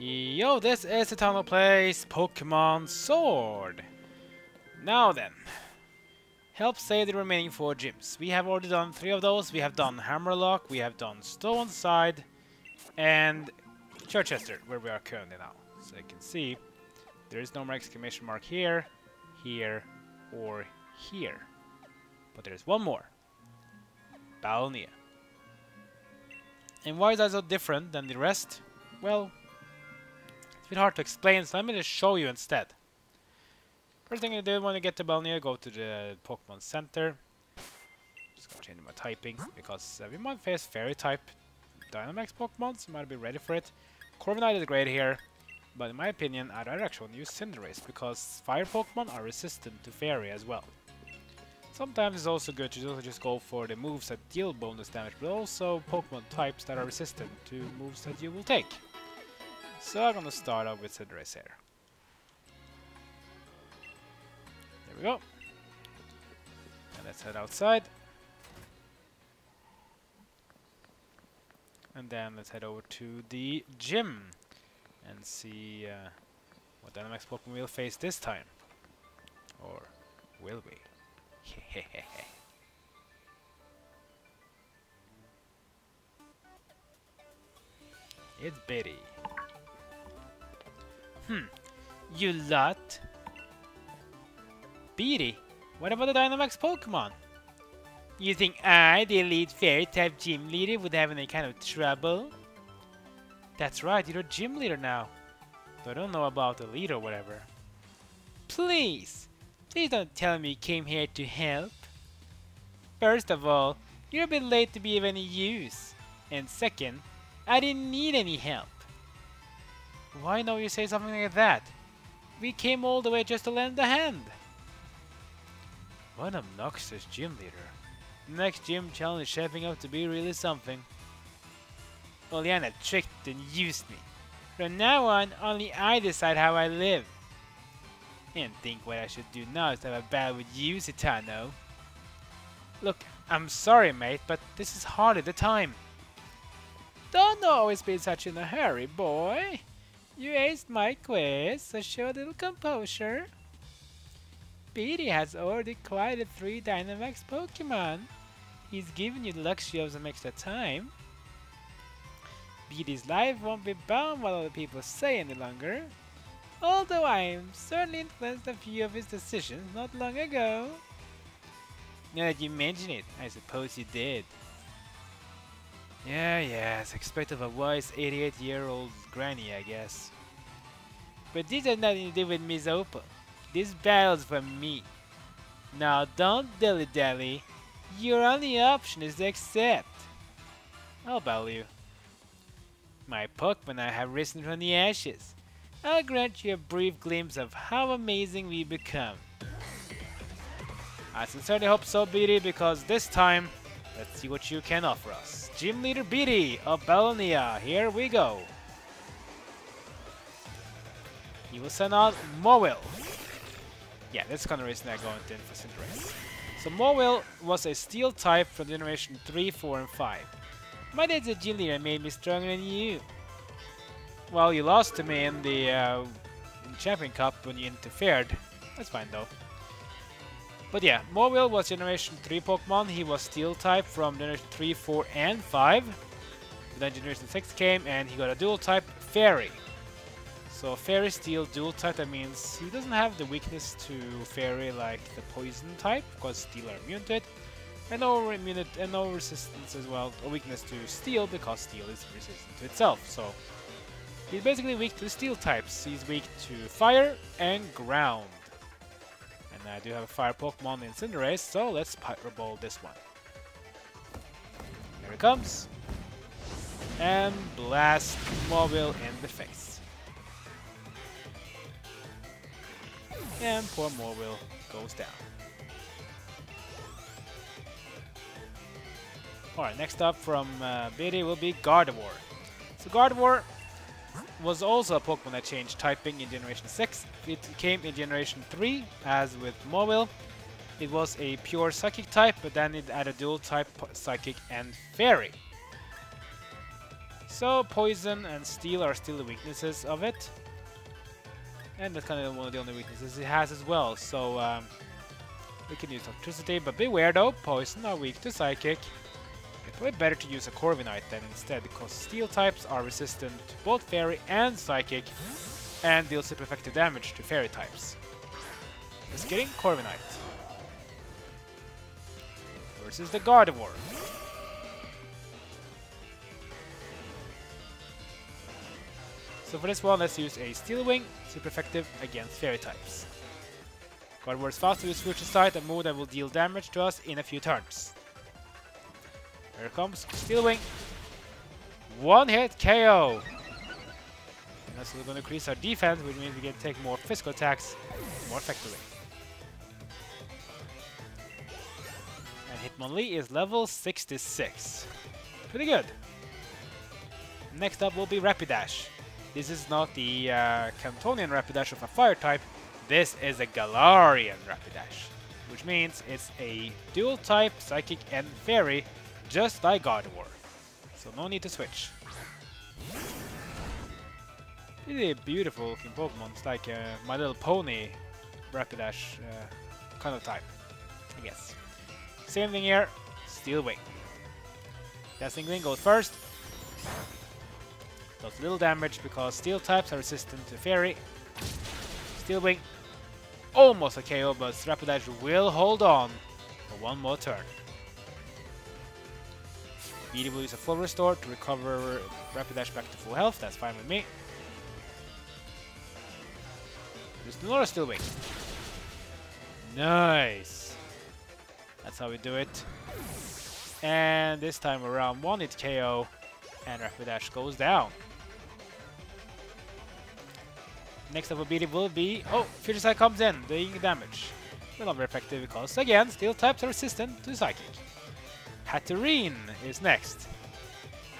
Yo, this is Eternal Plays Pokemon Sword. Now then, help save the remaining 4 gyms. We have already done 3 of those. We have done Hammerlock, we have done Stone Side, and Chichester, where we are currently now. So you can see, there is no more exclamation mark here, here, or here. But there is one more. Ballonlea. And why is that so different than the rest? Well, it's a bit hard to explain, so let me just show you instead. First thing you do when you get to Ballonlea, go to the Pokemon Center. Just gonna change my typing because we might face Fairy type Dynamx Pokemon, so you might be ready for it. Corviknight is great here, but in my opinion, I'd rather actually use Cinderace because Fire Pokemon are resistant to Fairy as well. Sometimes it's also good to just go for the moves that deal bonus damage, but also Pokemon types that are resistant to moves that you will take. So I'm gonna start off with Cinderace here. There we go. And let's head outside. And then let's head over to the gym and see what Dynamax Pokemon we'll face this time. Or will we? It's Bede. You lot. Bede, what about the Dynamax Pokemon? You think I, the elite fairy type gym leader, would have any kind of trouble? That's right, you're a gym leader now. Though I don't know about the lead or whatever. Please don't tell me you came here to help. First of all, you're a bit late to be of any use. And second, I didn't need any help. Why don't you say something like that? We came all the way just to lend a hand. What an obnoxious gym leader. The next gym challenge is shaping up to be really something. Oleana tricked and used me. From now on, only I decide how I live. And think what I should do now is have a battle with you, Citano. Look, I'm sorry, mate, but this is hardly the time. Don't always be such in a hurry, boy. You aced my quiz, so show a little composure. Bede has already acquired 3 Dynamax Pokemon. He's given you the luxury of some extra time. Bede's life won't be bound by what other people say any longer. Although I certainly influenced a few of his decisions not long ago. Now that you mention it, I suppose you did. Yeah, it's expected of a wise 88-year-old granny, I guess. But this has nothing to do with Miss Opal. This battle's for me. Now don't dilly-dally. Your only option is to accept. I'll battle you. My Pokemon I have risen from the ashes. I'll grant you a brief glimpse of how amazing we become. I sincerely hope so, Bede, because this time, let's see what you can offer us. Gym Leader Bede of Ballonlea, here we go. He will send out Mawile. Yeah, that's kind of the reason I'm going to for Cinderace. So Mawile was a Steel type from Generation 3, 4, and 5. My dad's a gym leader made me stronger than you. Well, you lost to me in the Champion Cup when you interfered. That's fine though. But yeah, Mawile was Generation 3 Pokemon. He was Steel type from Generation 3, 4, and 5. Then Generation 6 came and he got a dual type Fairy. So Fairy Steel dual type, that means he doesn't have the weakness to Fairy like the Poison type, because Steel are immune to it. And no resistance as well, or weakness to Steel, because Steel is resistant to itself. So he's basically weak to Steel types. He's weak to Fire and Ground. And I do have a Fire Pokemon in Cinderace, so let's Pyro Ball this one. Here it comes. And blast Mawile in the face. And poor Mawile goes down. Alright, next up from Bede will be Gardevoir. So Gardevoir was also a Pokemon that changed typing in Generation 6. It came in Generation 3, as with Mawile. It was a pure Psychic type, but then it added dual type Psychic and Fairy. So Poison and Steel are still the weaknesses of it. And that's kind of one of the only weaknesses it has as well. So we can use Electricity, but beware though, Poison are weak to Psychic. It's probably better to use a Corviknight then instead, because Steel types are resistant to both Fairy and Psychic, and deal super effective damage to Fairy types. Just kidding, Corviknight. Versus the Gardevoir. So for this one, let's use a Steel Wing, super effective against Fairy types. Gardevoir is fast to switch aside, a move that will deal damage to us in a few turns. Here comes Steel Wing. One hit KO. And that's going to increase our defense, which means we can take more physical attacks more effectively. And Hitmonlee is level 66. Pretty good. Next up will be Rapidash. This is not the Cantonian Rapidash of a fire type. This is a Galarian Rapidash, which means it's a dual type Psychic and Fairy, just like Gardevoir. So no need to switch. Really beautiful looking Pokemon. It's like My Little Pony Rapidash kind of type, I guess. Same thing here, Steel Wing. Dazzling Wing goes first. Does little damage because Steel types are resistant to Fairy. Steel Wing, almost a KO, but Rapidash will hold on for one more turn. Bede will use a full restore to recover Rapidash back to full health. That's fine with me. Just another Steel Wing. Nice. That's how we do it. And this time around, one hit KO, and Rapidash goes down. Next up, Bede will be... Oh, Future Sight comes in, doing damage. No longer effective because, again, Steel types are resistant to Psychic. Hatterene is next.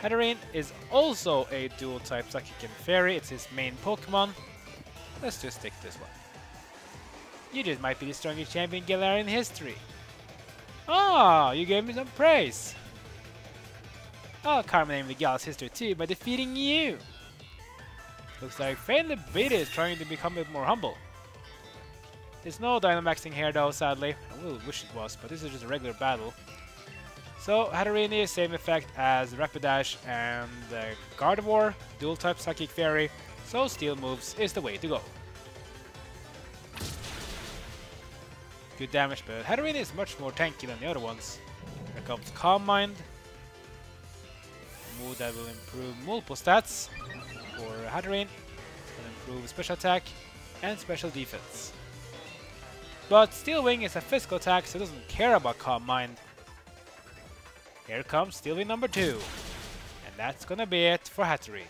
Hatterene is also a dual type Psychic and Fairy. It's his main Pokemon. Let's just stick this one. You just might be the strongest champion Galar in history. Ah, you gave me some praise. I'll carry the Gal's history too by defeating you. Looks like finally Bede is trying to become a bit more humble. There's no Dynamxing here though, sadly. I really wish it was, but this is just a regular battle. So Hatterene is same effect as Rapidash and Gardevoir, dual type Psychic Fairy, so Steel moves is the way to go. Good damage, but Hatterene is much more tanky than the other ones. Here comes Calm Mind. Move that will improve multiple stats for Hatterene. It's going to improve special attack and special defense. But Steel Wing is a physical attack, so it doesn't care about Calm Mind. Here comes Steel Wing number 2. And that's gonna be it for Hatterene.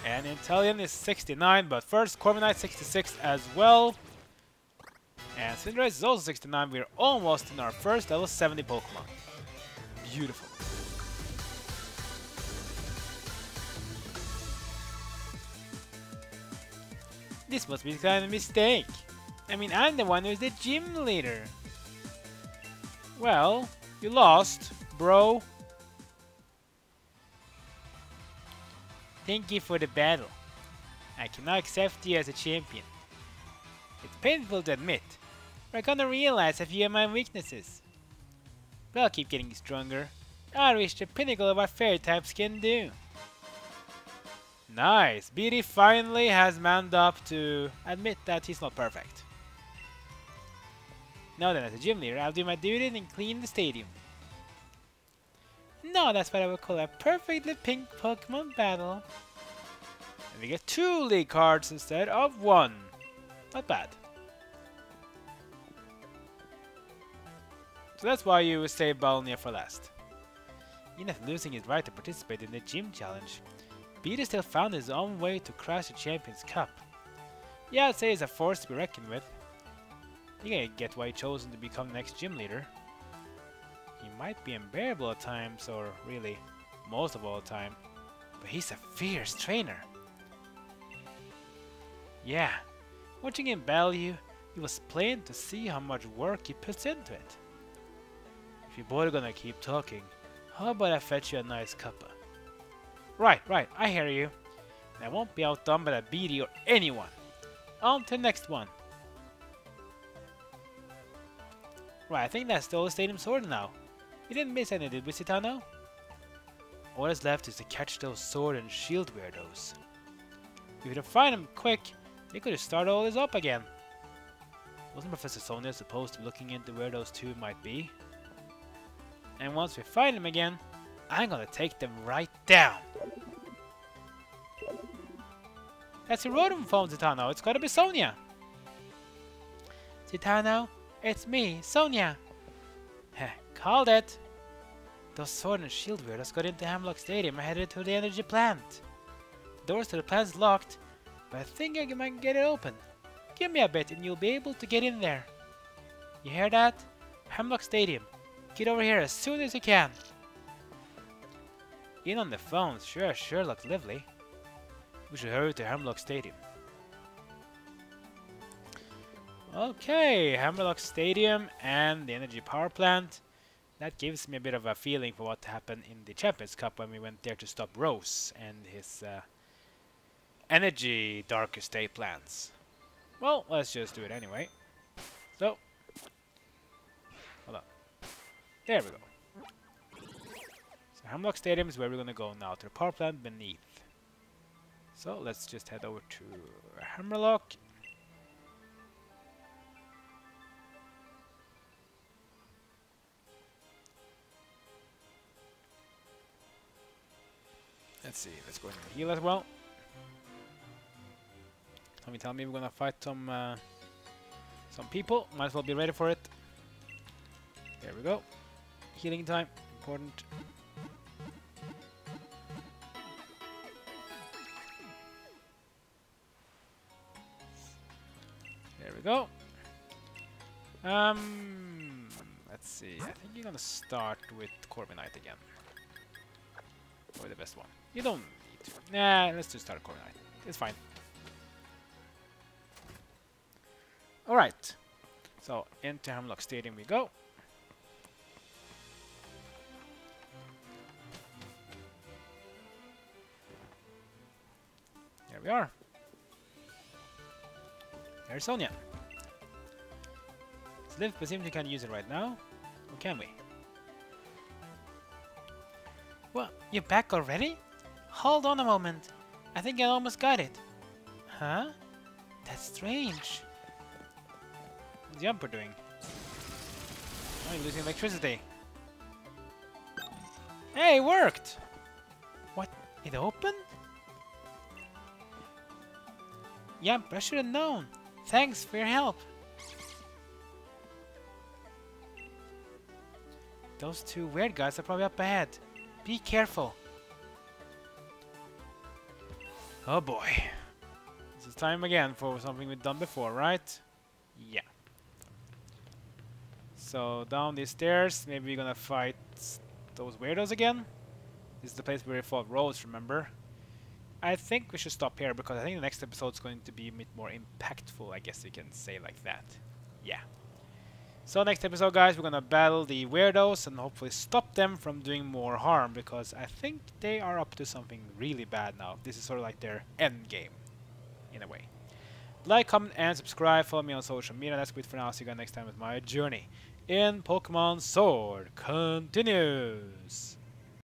And Inteleon is 69, but first Corviknight 66 as well. And Cinderace is also 69. We're almost in our first level 70 Pokemon. Beautiful. This must be kind of a mistake. I mean, I'm the one who's the gym leader. Well, you lost, bro. Thank you for the battle. I cannot accept you as a champion. It's painful to admit. We're gonna realize a few of my weaknesses. But I'll keep getting stronger. I'll reach the pinnacle of what fairy types can do. Nice! Bede finally has manned up to admit that he's not perfect. Now then, as a gym leader, I'll do my duty and clean the stadium. No, that's what I would call a perfectly pink Pokemon battle. And we get 2 league cards instead of 1. Not bad. So that's why you save Ballonlea for last. Even after losing his right to participate in the gym challenge, Bede still found his own way to crash the Champions Cup. Yeah, I'd say he's a force to be reckoned with. You can get why he chosen to become the next gym leader. He might be unbearable at times, or really, most of all the time, but he's a fierce trainer. Yeah, watching him battle you, it was plain to see how much work he puts into it. If you both are gonna keep talking, how about I fetch you a nice cuppa? Right, I hear you. And I won't be outdone by that Bede or anyone. On to the next one. Right, I think that's the old stadium sword now. You didn't miss any, did we, Citano? All that's left is to catch those sword and shield weirdos. If you could find them quick, they could have started all this up again. Wasn't Professor Sonia supposed to be looking into where those two might be? And once we find them again, I'm gonna take them right down. That's a Rotom phone, Citano. It's gotta be Sonia. Citano, it's me, Sonia. Heh, called it. Those sword and shield weirdos got into Hemlock Stadium and headed to the energy plant. The doors to the plant's locked, but I think I might get it open. Give me a bit and you'll be able to get in there. You hear that? Hemlock Stadium. Get over here as soon as you can. In on the phone, sure looks lively. We should hurry to Hemlock Stadium. Okay, Hemlock Stadium and the energy power plant. That gives me a bit of a feeling for what happened in the Champions Cup when we went there to stop Rose and his energy darker state plans. Well, let's just do it anyway. So, hold on. There we go. So Hemlock Stadium is where we're gonna go now, to the power plant beneath. So let's just head over to Hammerlock. Let's see, let's go ahead and heal as well. Tell me we're gonna fight some people. Might as well be ready for it. There we go. Healing time, important. There we go. Let's see. I think you're gonna start with Corviknight again. Or the best one. You don't need to. Nah, let's just start Corviknight. It's fine. Alright. So, into Hemlock Stadium we go. There we are. There's Sonia. It's live, but seems we can't use it right now. Or can we? Well, you're back already? Hold on a moment. I think I almost got it. Huh? That's strange. What's the Jumper doing? Oh, you're losing electricity. Hey, it worked! What? It opened? Yep, I should have known. Thanks for your help. Those two weird guys are probably up ahead. Be careful. Oh boy. This is time again for something we've done before, right? Yeah. So down these stairs, maybe we're gonna fight those weirdos again. This is the place where we fought Rose, remember? I think we should stop here because I think the next episode is going to be a bit more impactful, I guess you can say like that. Yeah. So next episode, guys, we're gonna battle the weirdos and hopefully stop them from doing more harm because I think they are up to something really bad now. This is sort of like their end game, in a way. Like, comment, and subscribe. Follow me on social media. That's it for now. See you guys next time with my journey in Pokemon Sword continues.